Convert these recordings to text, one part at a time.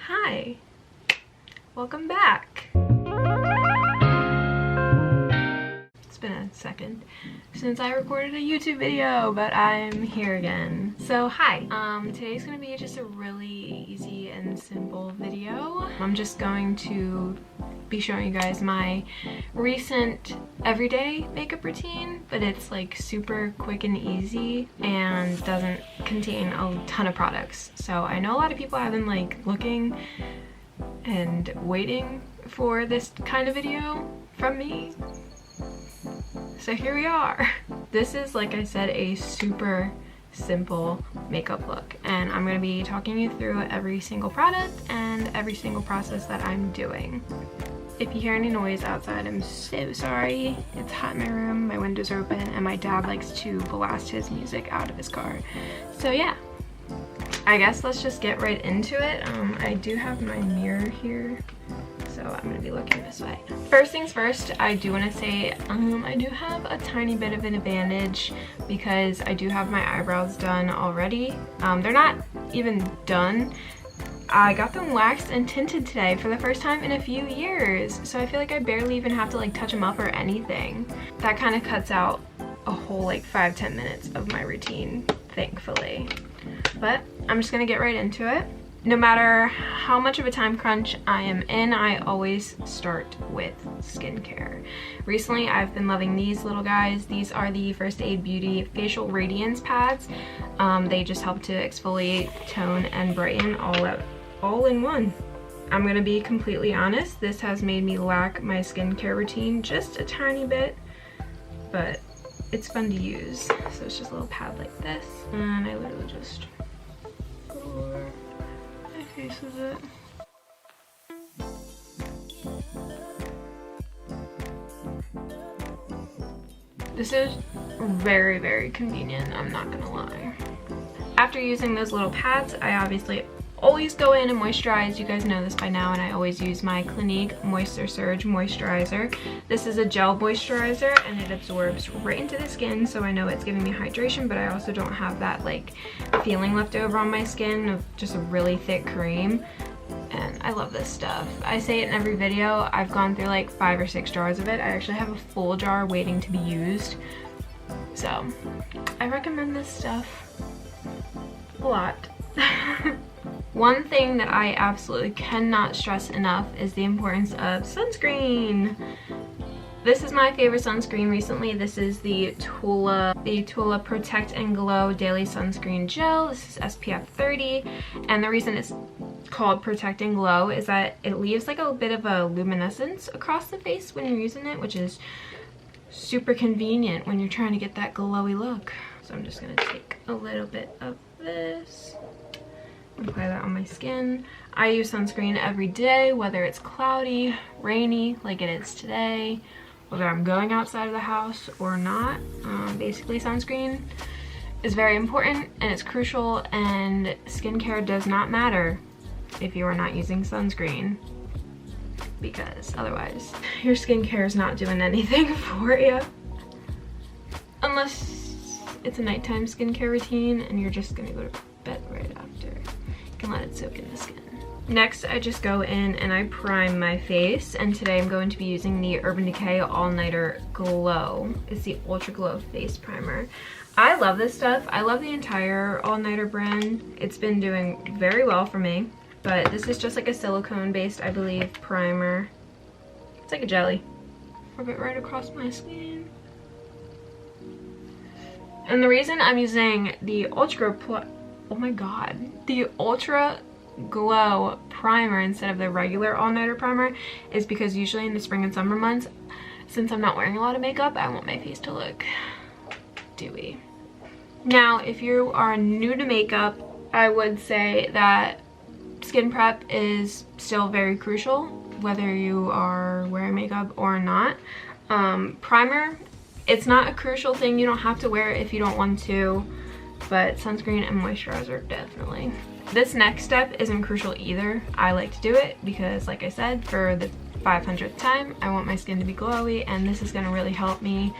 Hi, welcome back. It's been a second since I recorded a YouTube video, but I'm here again. So hi, today's gonna be just a really easy and simple video. I'm just going to be showing you guys my recent everyday makeup routine, but it's like super quick and easy and doesn't contain a ton of products. So I know a lot of people have been like looking and waiting for this kind of video from me. So here we are. This is, like I said, a super simple makeup look, and I'm going to be talking you through every single product and every single process that I'm doing. If you hear any noise outside, I'm so sorry. It's hot in my room, my windows are open, and my dad likes to blast his music out of his car. So yeah, I guess let's just get right into it. I do have my mirror here, so I'm gonna be looking this way. First things first, I do want to say I do have a tiny bit of an advantage because I do have my eyebrows done already. They're not even done. I got them waxed and tinted today for the first time in a few years, so I feel like I barely even have to like touch them up or anything. That kind of cuts out a whole like 5-10 minutes of my routine, thankfully. But I'm just gonna get right into it. No matter how much of a time crunch I am in, I always start with skincare. Recently, I've been loving these little guys. These are the First Aid Beauty Facial Radiance Pads. They just help to exfoliate, tone, and brighten all in one. I'm gonna be completely honest, this has made me lack my skincare routine just a tiny bit, but it's fun to use. So it's just a little pad like this, and I literally just go over my face with it. This is very, very convenient, I'm not gonna lie. After using those little pads, I obviously always go in and moisturize. You guys know this by now, and I always use my Clinique Moisture Surge moisturizer. This is a gel moisturizer and it absorbs right into the skin, so I know it's giving me hydration, but I also don't have that like feeling left over on my skin of just a really thick cream. And I love this stuff. I say it in every video. I've gone through like 5 or 6 jars of it. I actually have a full jar waiting to be used. So I recommend this stuff a lot. One thing that I absolutely cannot stress enough is the importance of sunscreen. This is my favorite sunscreen recently. This is the Tula Protect and Glow Daily Sunscreen Gel. This is SPF 30, and the reason it's called Protect and Glow is that it leaves like a bit of a luminescence across the face when you're using it, which is super convenient when you're trying to get that glowy look. So I'm just gonna take a little bit of this, apply that on my skin. I use sunscreen every day, whether it's cloudy, rainy, like it is today, whether I'm going outside of the house or not. Basically, sunscreen is very important and it's crucial, and skincare does not matter if you are not using sunscreen, because otherwise your skincare is not doing anything for you. Unless it's a nighttime skincare routine and you're just gonna go to bed right after. You can let it soak in the skin. Next, I just go in and I prime my face, and today I'm going to be using the Urban Decay All Nighter Glow. It's the Ultra Glow Face Primer. I love this stuff. I love the entire All Nighter brand. It's been doing very well for me, but this is just like a silicone based, I believe, primer. It's like a jelly. Rub it right across my skin. And the reason I'm using the Ultra Glow primer instead of the regular all-nighter primer is because usually in the spring and summer months, since I'm not wearing a lot of makeup, I want my face to look dewy. Now, if you are new to makeup, I would say that skin prep is still very crucial, whether you are wearing makeup or not. Primer, it's not a crucial thing. You don't have to wear it if you don't want to, but sunscreen and moisturizer definitely. This next step isn't crucial either. I like to do it because, like I said, for the 500th time, I want my skin to be glowy, and this is gonna really help me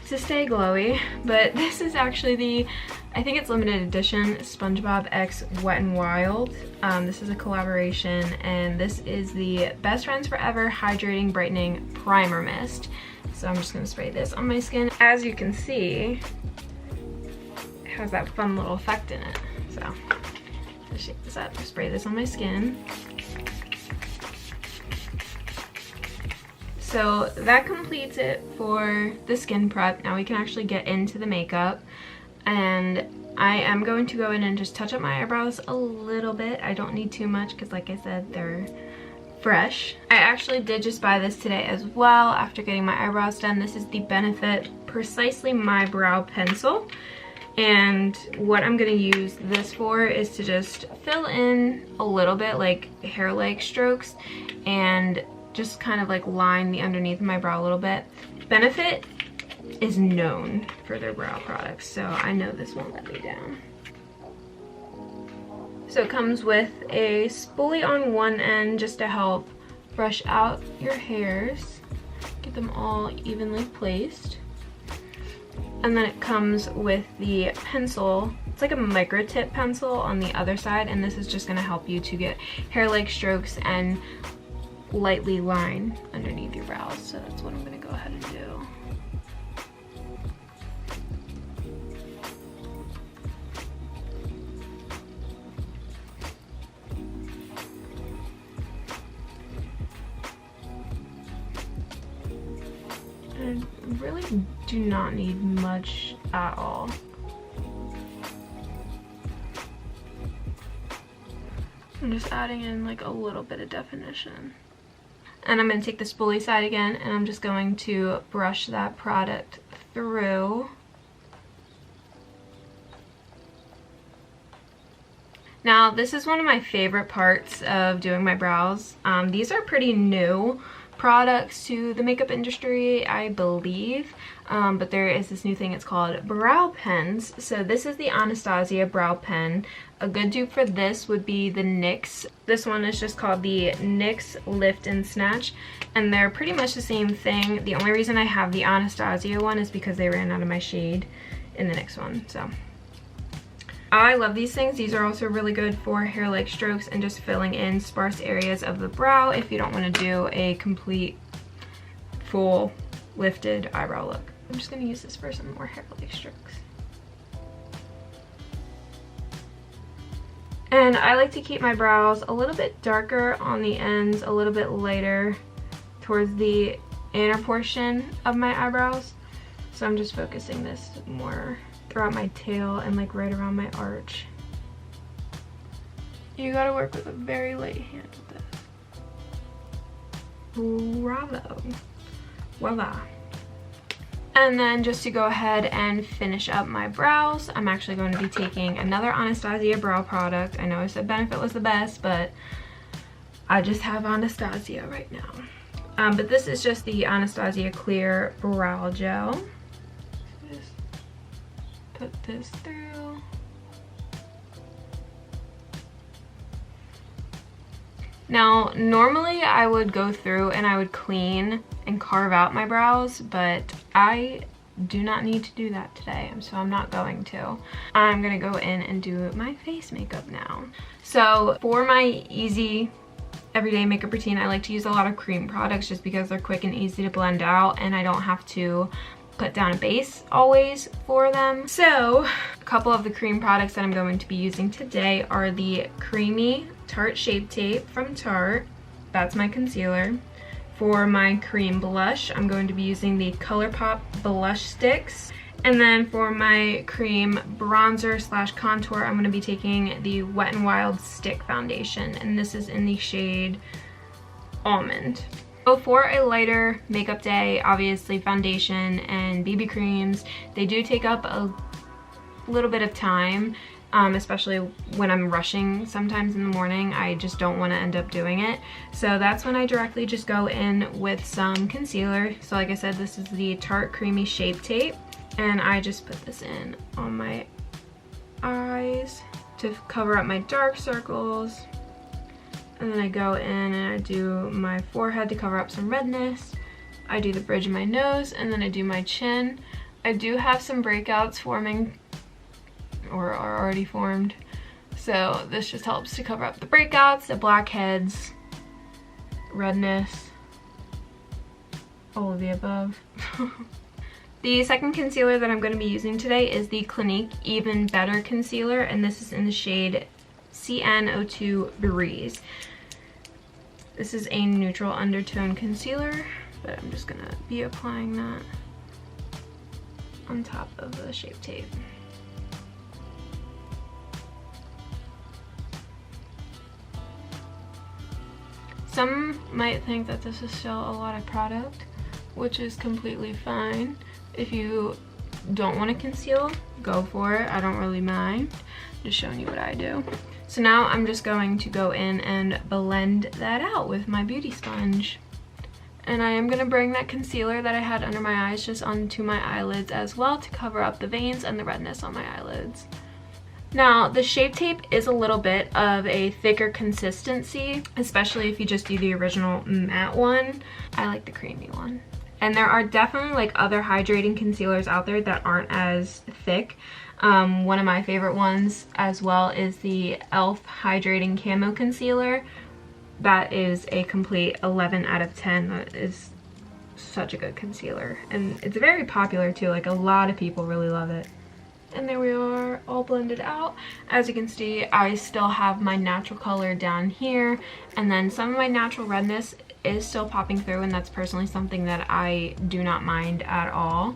to stay glowy, but this is actually the, I think it's limited edition, SpongeBob X Wet n Wild. This is a collaboration, and this is the Best Friends Forever Hydrating Brightening Primer Mist. So I'm just gonna spray this on my skin. As you can see, it has that fun little effect in it. So let's shake this up, spray this on my skin. So that completes it for the skin prep. Now we can actually get into the makeup, and I am going to go in and just touch up my eyebrows a little bit. I don't need too much because, like I said, they're fresh. I actually did just buy this today as well after getting my eyebrows done. This is the Benefit Precisely My Brow Pencil, and what I'm going to use this for is to just fill in a little bit, like hair-like strokes, and just kind of like line the underneath of my brow a little bit. Benefit is known for their brow products, so I know this won't let me down. So it comes with a spoolie on one end just to help brush out your hairs, get them all evenly placed. And then it comes with the pencil. It's like a micro tip pencil on the other side, and this is just going to help you to get hair-like strokes and lightly line underneath your brows. So that's what I'm going to go ahead and do. I really do not need much at all. I'm just adding in like a little bit of definition. And I'm going to take the spoolie side again, and I'm just going to brush that product through. Now, this is one of my favorite parts of doing my brows. These are pretty new products to the makeup industry, I believe, but there is this new thing. It's called brow pens. So this is the Anastasia brow pen. A good dupe for this would be the NYX. This one is just called the NYX Lift and Snatch, and they're pretty much the same thing. The only reason I have the Anastasia one is because they ran out of my shade in the NYX one. So I love these things. These are also really good for hair-like strokes and just filling in sparse areas of the brow if you don't want to do a complete full lifted eyebrow look. I'm just going to use this for some more hair-like strokes. And I like to keep my brows a little bit darker on the ends, a little bit lighter towards the inner portion of my eyebrows. So I'm just focusing this more throughout my tail and like right around my arch. You gotta work with a very light hand with this. Bravo. Voila. And then just to go ahead and finish up my brows, I'm actually going to be taking another Anastasia brow product. I know I said Benefit was the best, but I just have Anastasia right now. But this is just the Anastasia Clear Brow Gel. Just put this through. Now, normally I would go through and I would clean and carve out my brows, but I do not need to do that today, so I'm not going to. I'm gonna go in and do my face makeup now. So for my easy everyday makeup routine, I like to use a lot of cream products just because they're quick and easy to blend out, and I don't have to put down a base always for them. So a couple of the cream products that I'm going to be using today are the Creamy Tarte Shape Tape from Tarte. That's my concealer. For my cream blush, I'm going to be using the ColourPop Blush Sticks. And then for my cream bronzer slash contour, I'm going to be taking the Wet n Wild Stick Foundation, and this is in the shade Almond. So for a lighter makeup day, obviously foundation and BB creams, they do take up a little bit of time, especially when I'm rushing sometimes in the morning. I just don't want to end up doing it. So that's when I directly just go in with some concealer. So like I said, this is the Tarte Creamy Shape Tape, and I just put this in on my eyes to cover up my dark circles. And then I go in and I do my forehead to cover up some redness. I do the bridge of my nose, and then I do my chin. I I do have some breakouts forming or are already formed. So this just helps to cover up the breakouts, the blackheads, redness, all of the above. The second concealer that I'm going to be using today is the Clinique Even Better Concealer, and this is in the shade CN02 Breeze. This is a neutral undertone concealer, but I'm just going to be applying that on top of the Shape Tape. Some might think that this is still a lot of product, which is completely fine. If you don't want to conceal, go for it. I don't really mind. Just showing you what I do. So now I'm just going to go in and blend that out with my beauty sponge. And I am going to bring that concealer that I had under my eyes just onto my eyelids as well to cover up the veins and the redness on my eyelids. Now, the Shape Tape is a little bit of a thicker consistency, especially if you just do the original matte one. I like the creamy one. And there are definitely like other hydrating concealers out there that aren't as thick. One of my favorite ones as well is the e.l.f. Hydrating Camo Concealer. That is a complete 11 out of 10. That is such a good concealer. And it's very popular too. Like, a lot of people really love it. And there we are, all blended out. As you can see, I still have my natural color down here. And then some of my natural redness is still popping through, and that's personally something that I do not mind at all.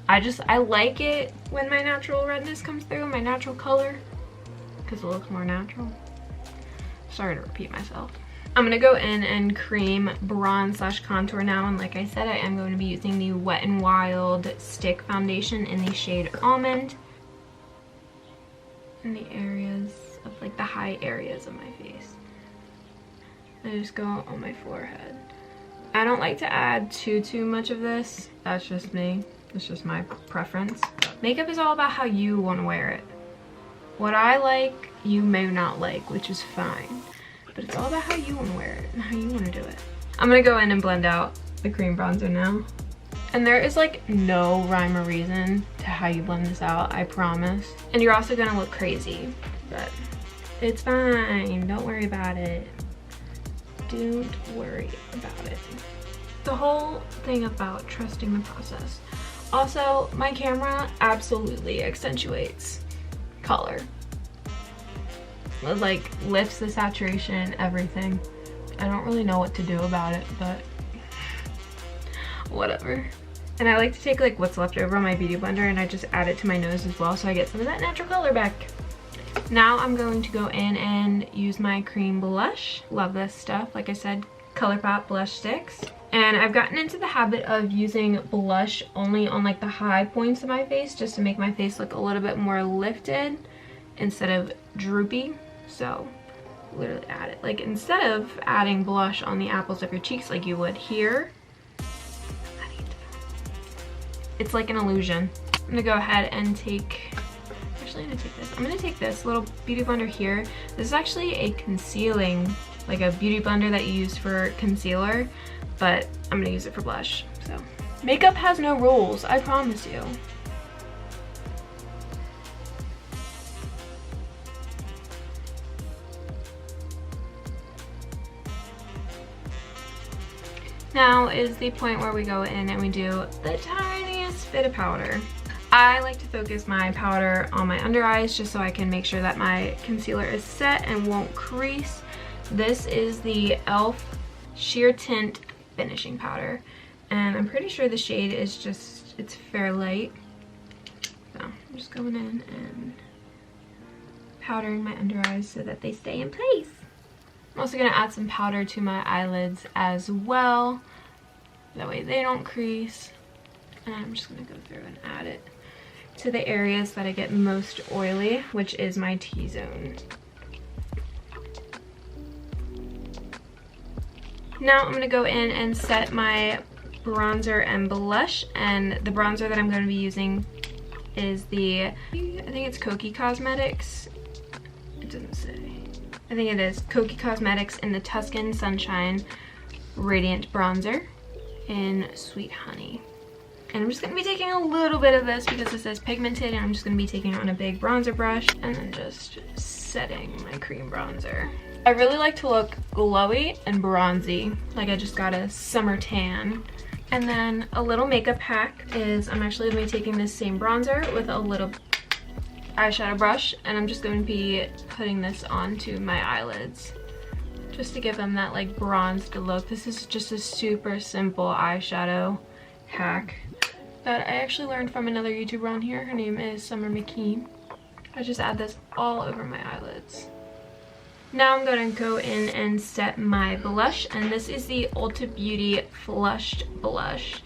I like it when my natural redness comes through, my natural color, because it looks more natural. Sorry to repeat myself. I'm gonna go in and cream bronze / contour now, and like I said, I am going to be using the Wet n Wild Stick Foundation in the shade Almond in the areas of like the high areas of my face. I just go on my forehead. I don't like to add too much of this. That's just me. It's just my preference. Makeup is all about how you want to wear it. What I like, you may not like, which is fine. But it's all about how you want to wear it and how you want to do it. I'm going to go in and blend out the cream bronzer now. And there is like no rhyme or reason to how you blend this out, I promise. And you're also going to look crazy, but it's fine. Don't worry about it. Don't worry about it. The whole thing about trusting the process. Also, my camera absolutely accentuates color. It like lifts the saturation, everything. I don't really know what to do about it, but whatever. And I like to take like what's left over on my beauty blender and I just add it to my nose as well, so I get some of that natural color back. Now I'm going to go in and use my cream blush. Love this stuff. Like I said, ColourPop blush sticks. And I've gotten into the habit of using blush only on like the high points of my face, just to make my face look a little bit more lifted instead of droopy. So literally add it. Like, instead of adding blush on the apples of your cheeks like you would here, it's like an illusion. I'm gonna go ahead and take, actually I'm gonna take this. I'm gonna take this little beauty blender here. This is actually a concealing, like a beauty blender that you use for concealer, but I'm gonna use it for blush. So makeup has no rules, I promise you. Now is the point where we go in and we do the tiniest bit of powder. I like to focus my powder on my under eyes just so I can make sure that my concealer is set and won't crease. This is the e.l.f. Sheer Tint Finishing Powder, and I'm pretty sure the shade is just, it's fair light. So I'm just going in and powdering my under eyes so that they stay in place. I'm also going to add some powder to my eyelids as well. That way they don't crease. And I'm just going to go through and add it to the areas that I get most oily, which is my T-zone. Now I'm going to go in and set my bronzer and blush. And the bronzer that I'm going to be using is the, I think it's Kokie Cosmetics. It doesn't say. I think it is Kokie Cosmetics in the Tuscan Sunshine Radiant Bronzer in Sweet Honey. And I'm just going to be taking a little bit of this because it says pigmented, and I'm just going to be taking it on a big bronzer brush and then just setting my cream bronzer. I really like to look glowy and bronzy, like I just got a summer tan. And then a little makeup hack is I'm actually going to be taking this same bronzer with a little eyeshadow brush, and I'm just going to be putting this onto my eyelids just to give them that like bronzed look. This is just a super simple eyeshadow hack that I actually learned from another YouTuber on here. Her name is Summer McKee. I just add this all over my eyelids. Now I'm going to go in and set my blush, and this is the Ulta Beauty Flushed Blush.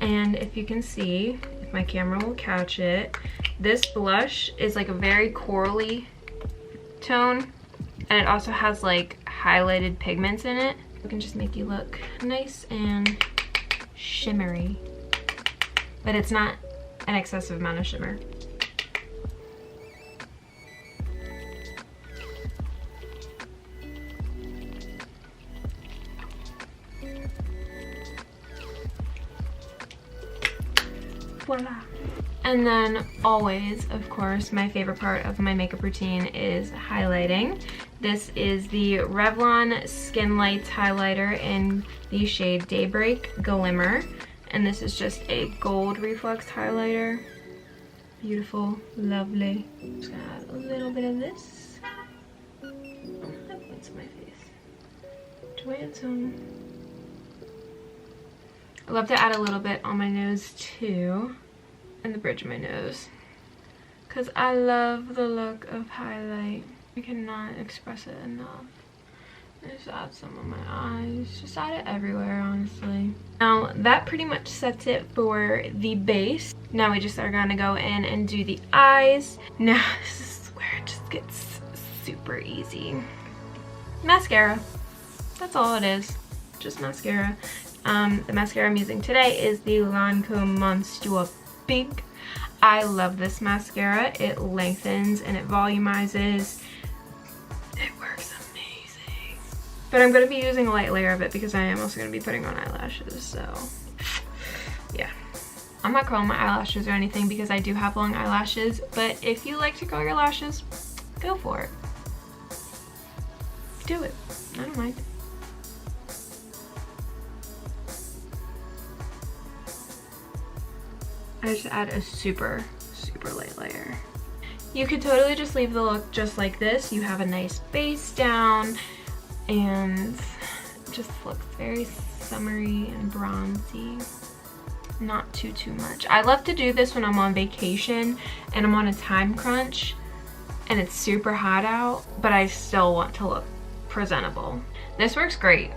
And if you can see, if my camera will catch it, this blush is like a very corally tone, and it also has like highlighted pigments in it. It can just make you look nice and shimmery, but it's not an excessive amount of shimmer. Voila. And then always, of course, my favorite part of my makeup routine is highlighting. This is the Revlon Skin Lights highlighter in the shade Daybreak Glimmer. And this is just a gold reflex highlighter. Beautiful, lovely. I'm just gonna add a little bit of this. Oh, that points on my face. Joanne. I love to add a little bit on my nose too, and the bridge of my nose, because I love the look of highlight. I cannot express it enough. Just add some on my eyes, just add it everywhere, honestly. Now that pretty much sets it for the base. Now we just are gonna go in and do the eyes. Now this is where it just gets super easy. Mascara, that's all it is, just mascara. The mascara I'm using today is the Lancome Monster Big. I love this mascara. It lengthens and it volumizes. It works amazing. But I'm going to be using a light layer of it because I am also going to be putting on eyelashes, so yeah. I'm not curling my eyelashes or anything because I do have long eyelashes, but if you like to curl your lashes, go for it. Do it. I don't mind. I just add a super light layer. You could totally just leave the look just like this. You have a nice base down and it just looks very summery and bronzy. Not too much. I love to do this when I'm on vacation and I'm on a time crunch and it's super hot out, but I still want to look presentable. This works great.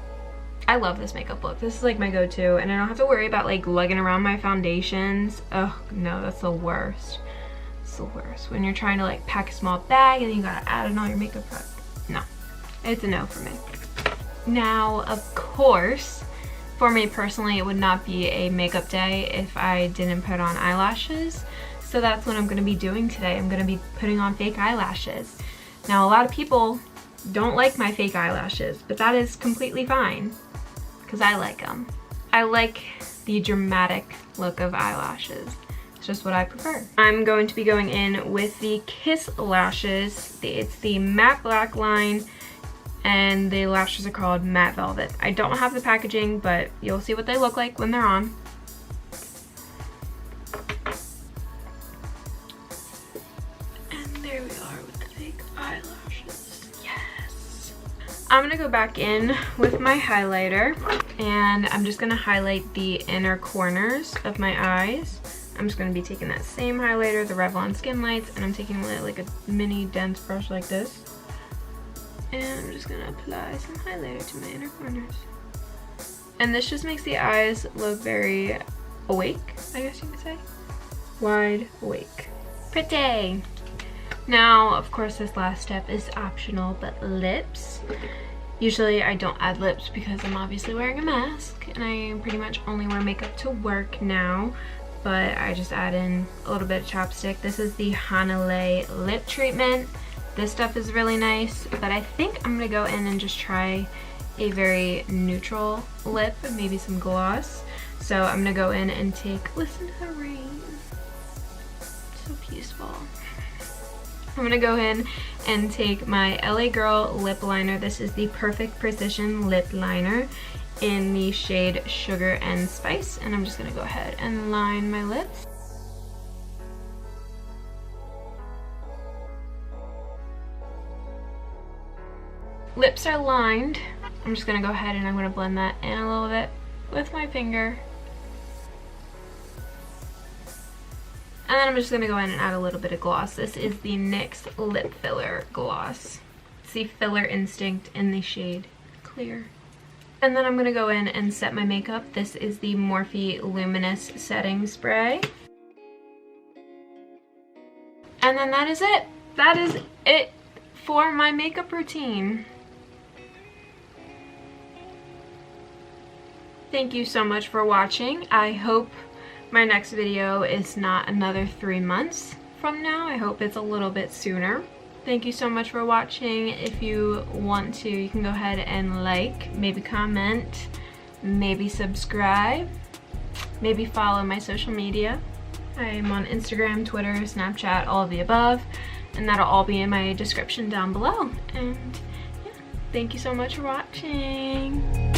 I love this makeup look. This is like my go-to, and I don't have to worry about like lugging around my foundations. Oh no, that's the worst. It's the worst when you're trying to like pack a small bag and then you gotta add in all your makeup product. No, it's a no for me. Now, of course, for me personally, it would not be a makeup day if I didn't put on eyelashes. So that's what I'm gonna be doing today. I'm gonna be putting on fake eyelashes. Now, a lot of people don't like my fake eyelashes, but that is completely fine because I like them. I like the dramatic look of eyelashes. It's just what I prefer. I'm going to be going in with the Kiss lashes. It's the matte black line, and the lashes are called Matte Velvet. I don't have the packaging, but you'll see what they look like when they're on. And there we are with the fake eyelashes. Yes! I'm gonna go back in with my highlighter, and I'm just gonna highlight the inner corners of my eyes. I'm just gonna be taking that same highlighter, the Revlon Skin Lights, and I'm taking like a mini dense brush like this. And I'm just gonna apply some highlighter to my inner corners. And this just makes the eyes look very awake, I guess you could say. Wide awake. Pretty! Now, of course, this last step is optional, but lips. Usually I don't add lips because I'm obviously wearing a mask, and I pretty much only wear makeup to work now, but I just add in a little bit of chapstick. This is the Hanalei lip treatment. This stuff is really nice, but I think I'm gonna go in and just try a very neutral lip and maybe some gloss. So I'm gonna go in and take, listen to the rain, so peaceful. I'm gonna go in and take my LA Girl lip liner. This is the Perfect Precision lip liner in the shade Sugar and Spice, and I'm just gonna go ahead and line my lips. Lips are lined. I'm just gonna go ahead and I'm gonna blend that in a little bit with my finger. And then I'm just gonna go in and add a little bit of gloss. This is the NYX Lip Filler Gloss. It's the Filler Instinct in the shade Clear. And then I'm gonna go in and set my makeup. This is the Morphe Luminous Setting Spray. And then that is it. That is it for my makeup routine. Thank you so much for watching. I hope my next video is not another 3 months from now. I hope it's a little bit sooner. Thank you so much for watching. If you want to, you can go ahead and like, maybe comment, maybe subscribe, maybe follow my social media. I am on Instagram, Twitter, Snapchat, all of the above, and that'll all be in my description down below. And yeah, thank you so much for watching.